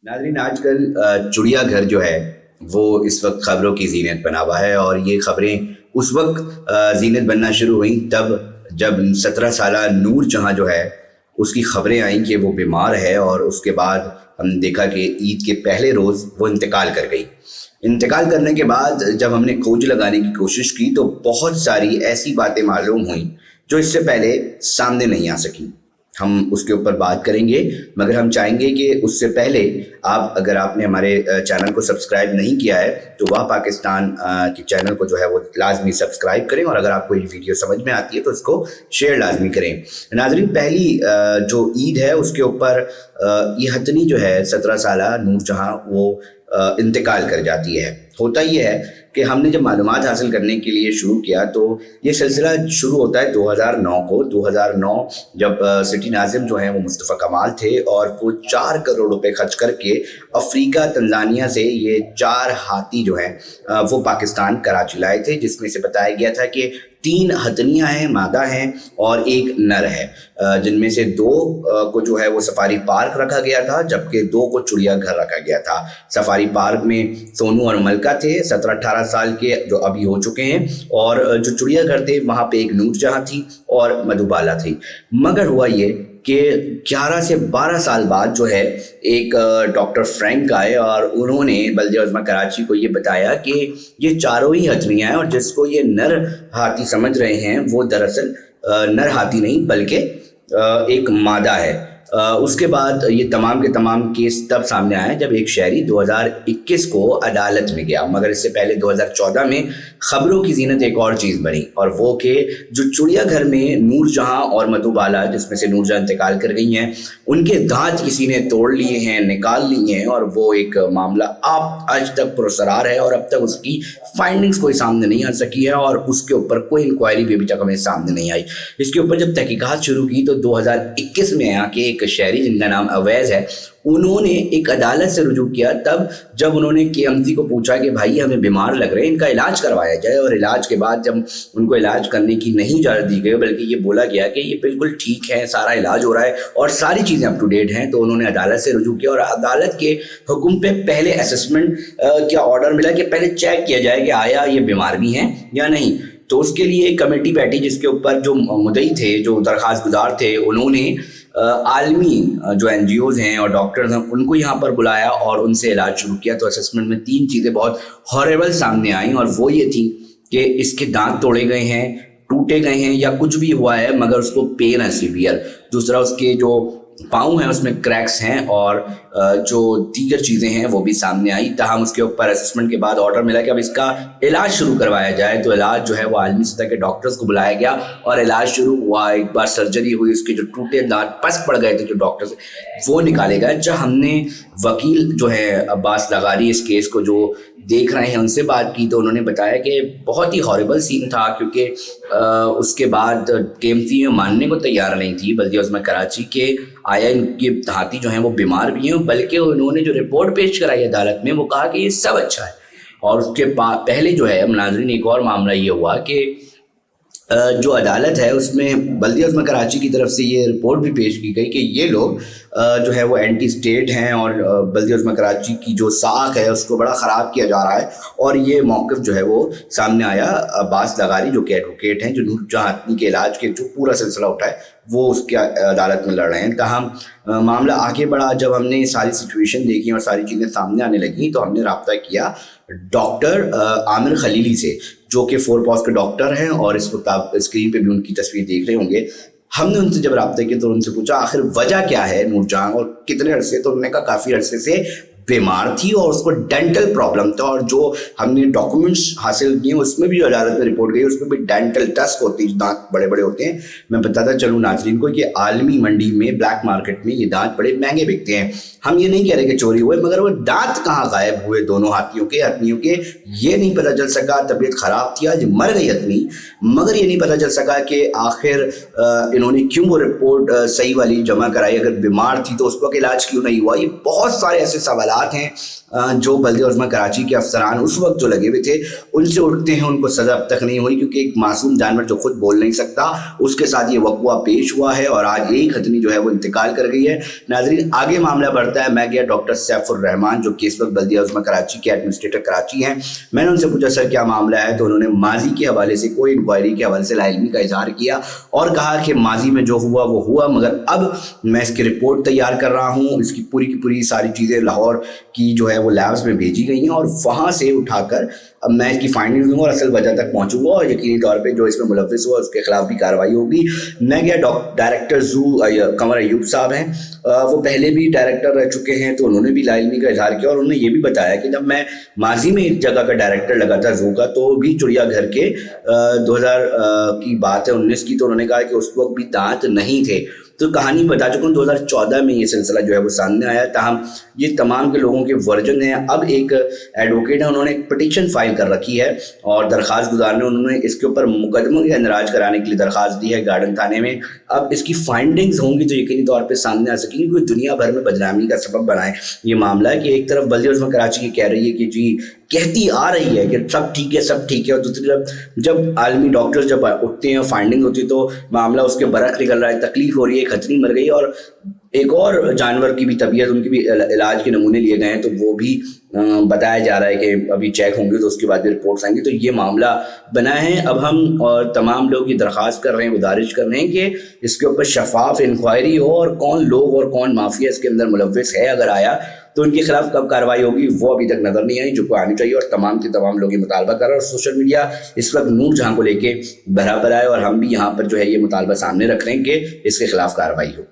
नाज़रीन, आजकल चिड़िया घर जो है वो इस वक्त खबरों की ज़ीनत बना हुआ है। और ये खबरें उस वक्त ज़ीनत बनना शुरू हुई तब जब 17 साला नूर जहाँ जो है उसकी खबरें आईं कि वो बीमार है। और उसके बाद हमने देखा कि ईद के पहले रोज़ वो इंतकाल कर गई। इंतकाल करने के बाद जब हमने खोज लगाने की कोशिश की तो बहुत सारी ऐसी बातें मालूम हुई जो इससे पहले सामने नहीं आ सकी। हम उसके ऊपर बात करेंगे, मगर हम चाहेंगे कि उससे पहले अगर आपने हमारे चैनल को सब्सक्राइब नहीं किया है तो वाह पाकिस्तान के चैनल को जो है वो लाजमी सब्सक्राइब करें। और अगर आपको ये वीडियो समझ में आती है तो इसको शेयर लाजमी करें। नाज़रीन, पहली जो ईद है उसके ऊपर ये हथनी जो है 17 साला नूर जहाँ वो इंतकाल कर जाती है। होता ये है कि हमने जब मालूमात हासिल करने के लिए शुरू किया तो ये सिलसिला शुरू होता है 2009 को। 2009 जब सिटी नाज़िम जो हैं वो मुस्तफ़ा कमाल थे और वो 4 करोड़ रुपए खर्च करके अफ्रीका तंजानिया से ये 4 हाथी जो हैं वो पाकिस्तान कराची लाए थे, जिसमें से बताया गया था कि 3 हथनियाँ हैं, मादा हैं और एक नर है, जिनमें से 2 को जो है वो सफारी पार्क रखा गया था जबकि 2 को चिड़िया घर रखा गया था। सफारी पार्क में सोनू और मलका थे 17-18 साल के जो अभी हो चुके हैं, और जो चिड़िया घर थे वहाँ पे एक नूर जहाँ थी और मधुबाला थी। मगर हुआ ये कि 11 से 12 साल बाद जो है एक डॉक्टर फ्रैंक आए और उन्होंने बल्दिया उज़्मा कराची को ये बताया कि ये चारों ही हथनियाँ हैं और जिसको ये नर हाथी समझ रहे हैं वो दरअसल नर हाथी नहीं बल्कि एक मादा है। उसके बाद ये तमाम के तमाम केस तब सामने आए जब एक शहरी 2021 को अदालत में गया, मगर इससे पहले 2014 में खबरों की जीनत एक और चीज़ बनी, और वो कि जो चिड़िया घर में नूर जहाँ और मधुबाला, जिसमें से नूर जहाँ इंतकाल कर गई हैं, उनके दांत किसी ने तोड़ लिए हैं, निकाल लिए हैं, और वो एक मामला आज तक पुरसरार है और अब तक उसकी फाइंडिंग्स कोई सामने नहीं आ सकी है और उसके ऊपर कोई इंक्वायरी भी अभी तक हमें सामने नहीं आई। इसके ऊपर जब तहकीकात शुरू की तो 2021 में आया कि एक शहरी जिनका नाम अवैज है, उन्होंने एक अदालत से रुजू किया तब जब उन्होंने केएमसी को पूछा कि भाई हमें बीमार लग रहे हैं, इनका इलाज करवाया जाए। और इलाज के बाद जब उनको इलाज करने की नहीं इजाज़त दी गई बल्कि ये बोला गया कि ये बिल्कुल ठीक है, सारा इलाज हो रहा है और सारी चीज़ें अप टू डेट हैं, तो उन्होंने अदालत से रुजू किया और अदालत के हुक्म पे पहले असेसमेंट का ऑर्डर मिला कि पहले चेक किया जाए कि आया ये बीमार भी हैं या नहीं। तो उसके लिए एक कमेटी बैठी जिसके ऊपर जो मुद्दई थे, जो दरख्वास्त गुजार थे, उन्होंने आलमी जो NGOs हैं और डॉक्टर्स हैं उनको यहाँ पर बुलाया और उनसे इलाज शुरू किया। तो असेसमेंट में 3 चीज़ें बहुत हॉरेबल सामने आई और वो ये थी कि इसके दांत तोड़े गए हैं, टूटे गए हैं या कुछ भी हुआ है मगर उसको पेन है सीवियर। दूसरा, उसके जो पाँव हैं उसमें क्रैक्स हैं और जो दीगर चीज़ें हैं वो भी सामने आई। ताहम उसके ऊपर असेसमेंट के बाद ऑर्डर मिला कि अब इसका इलाज शुरू करवाया जाए। तो इलाज जो है वो आलमी सतह के डॉक्टर्स को बुलाया गया और इलाज शुरू हुआ। एक बार सर्जरी हुई, उसके जो टूटे दांत पस पड़ गए थे जो डॉक्टर्स वो निकाले गए। जब हमने वकील जो है अब्बास लगारी इस केस को जो देख रहे हैं उनसे बात की तो उन्होंने बताया कि बहुत ही हॉरिबल सीन था, क्योंकि उसके बाद केएमसी में मानने को तैयार नहीं थी बल्दिया उज़्मा कराची के आया इनके हाथी जो हैं वो बीमार भी हैं, बल्कि उन्होंने जो रिपोर्ट पेश कराई अदालत में वो कहा कि ये सब अच्छा है। और उसके पहले जो है नाज़रीन एक और मामला ये हुआ कि जो अदालत है उसमें बल्दिया उज़्मा कराची की तरफ से ये रिपोर्ट भी पेश की गई कि ये लोग जो है वो एंटी स्टेट हैं और बल्दिया उज़्मा कराची की जो साख है उसको बड़ा ख़राब किया जा रहा है। और ये मौक़िफ़ जो है वो सामने आया अब्बास लगारी जो कि एडवोकेट हैं, जो नूर जहाँ हथनी के इलाज के जो पूरा सिलसिला उठाए वो उसके अदालत में लड़ रहे हैं। ताहम मामला आगे बढ़ा। जब हमने सारी सिचुएशन देखी और सारी चीज़ें सामने आने लगी तो हमने रब्ता किया डॉक्टर आमिर खलीली से, जो कि 4 पॉज के डॉक्टर हैं और इस वक्त आप स्क्रीन पे भी उनकी तस्वीर देख रहे होंगे। हमने उनसे जब रब्ता किया तो उनसे पूछा आखिर वजह क्या है नूर जहाँ और कितने अरसे, तो उन्होंने कहा काफ़ी अरसे से बीमार थी और उसको डेंटल प्रॉब्लम था। और जो हमने डॉक्यूमेंट्स हासिल किए उसमें भी जो अदालत में रिपोर्ट गई उसमें भी डेंटल टस्क होती है, दांत बड़े बड़े होते हैं। मैं बताता चलूँ नाज़रीन को कि आलमी मंडी में ब्लैक मार्केट में ये दांत बड़े महंगे बिकते हैं। हम ये नहीं कह रहे कि चोरी हुए, मगर वो दांत कहाँ गायब हुए दोनों हथनियों के ये नहीं पता चल सका। तबीयत ख़राब थी, आज मर गई हथनी, मगर ये नहीं पता चल सका कि आखिर इन्होंने क्यों वो रिपोर्ट सही वाली जमा कराई। अगर बीमार थी तो उस वक्त इलाज क्यों नहीं हुआ। ये बहुत सारे ऐसे सवाल सवालात हैं जो बल्दिया उज़्मा कराची के अफसरान उस वक्त जो लगे हुए थे उनसे उठते हैं, उनको सज़ा अब तक नहीं हुई, क्योंकि एक मासूम जानवर जो खुद बोल नहीं सकता उसके साथ ये वक़्वा पेश हुआ है और आज एक खतनी जो है वो इंतकाल कर गई है। नाज़रीन, आगे मामला बढ़ता है। मैं गया डॉक्टर सैफुर रहमान जो कि इस वक्त बल्दिया उज़्मा कराची के एडमिनिस्ट्रेटर कराची हैं, मैंने उनसे पूछा सर क्या मामला है, तो उन्होंने माजी के हवाले से, कोई इंक्वायरी के हवाले से लाइल्मी का इजहार किया और कहा कि माजी में जो हुआ वो हुआ, मगर अब मैं इसकी रिपोर्ट तैयार कर रहा हूँ, इसकी पूरी की पूरी सारी चीज़ें लाहौर की जो है वो लैब्स में भेजी गई हैं और वहाँ से उठाकर अब मैं इसकी फाइंडिंग दूंगा और असल वजह तक पहुँचूंगा और यकीनी तौर पे जो इसमें मुलव्विस हुआ उसके खिलाफ भी कार्रवाई होगी। मैं गया डायरेक्टर जू कमर अयूब साहब हैं, वो पहले भी डायरेक्टर रह चुके हैं, तो उन्होंने भी लाइल्मी का इजहार किया और उन्होंने ये भी बताया कि जब मैं माजी में एक जगह का डायरेक्टर लगा था जू का, तो भी चिड़ियाघर के 2000 की बात है 19 की, तो उन्होंने कहा कि उस वक्त भी दांत नहीं थे। तो कहानी बता चुका हूँ, 2014 में ये सिलसिला जो है वो सामने आया, ताहम ये तमाम के लोगों के वर्जन हैं। अब एक एडवोकेट है, उन्होंने एक पिटीशन फाइल कर रखी है और दरख्वास्त गुजारने उन्होंने इसके ऊपर मुकदमा या इंदराज कराने के लिए दरख्वास्त दी है गार्डन थाने में। अब इसकी फाइंडिंग्स होंगी तो यकीनी तौर पे सामने आ सकेंगी, क्योंकि दुनिया भर में बदनामी का सबब बनाए ये मामला है कि एक तरफ बल्दिया उज़्मा कराची की कह रही है कि जी कहती आ रही है कि सब ठीक है सब ठीक है, और दूसरी तरफ जब आलमी डॉक्टर्स जब उठते हैं फाइंडिंग होती है तो मामला उसके बरक निकल रहा है, तकलीफ हो रही है, खतनी मर गई और एक और जानवर की भी तबीयत, उनकी भी इलाज के नमूने लिए गए हैं, तो वो भी बताया जा रहा है कि अभी चेक होंगे तो उसके बाद भी रिपोर्ट्स आएंगी। तो ये मामला बना है। अब हम और तमाम लोग ये दरख्वास्त कर रहे हैं, गुजारिश कर रहे हैं कि इसके ऊपर शफाफ इंक्वायरी हो और कौन लोग और कौन माफिया इसके अंदर मुलव्विस है, अगर आया तो उनके खिलाफ कब कार्रवाई होगी वो अभी तक नजर नहीं आई, जो को आनी चाहिए। और तमाम के तमाम लोग ये मुतालबा कर रहे हैं और सोशल मीडिया इस वक्त नूर जहां को लेके भरा पड़ा है और हम भी यहाँ पर जो है ये मुतालबा सामने रख रहे हैं कि इसके खिलाफ कार्रवाई हो।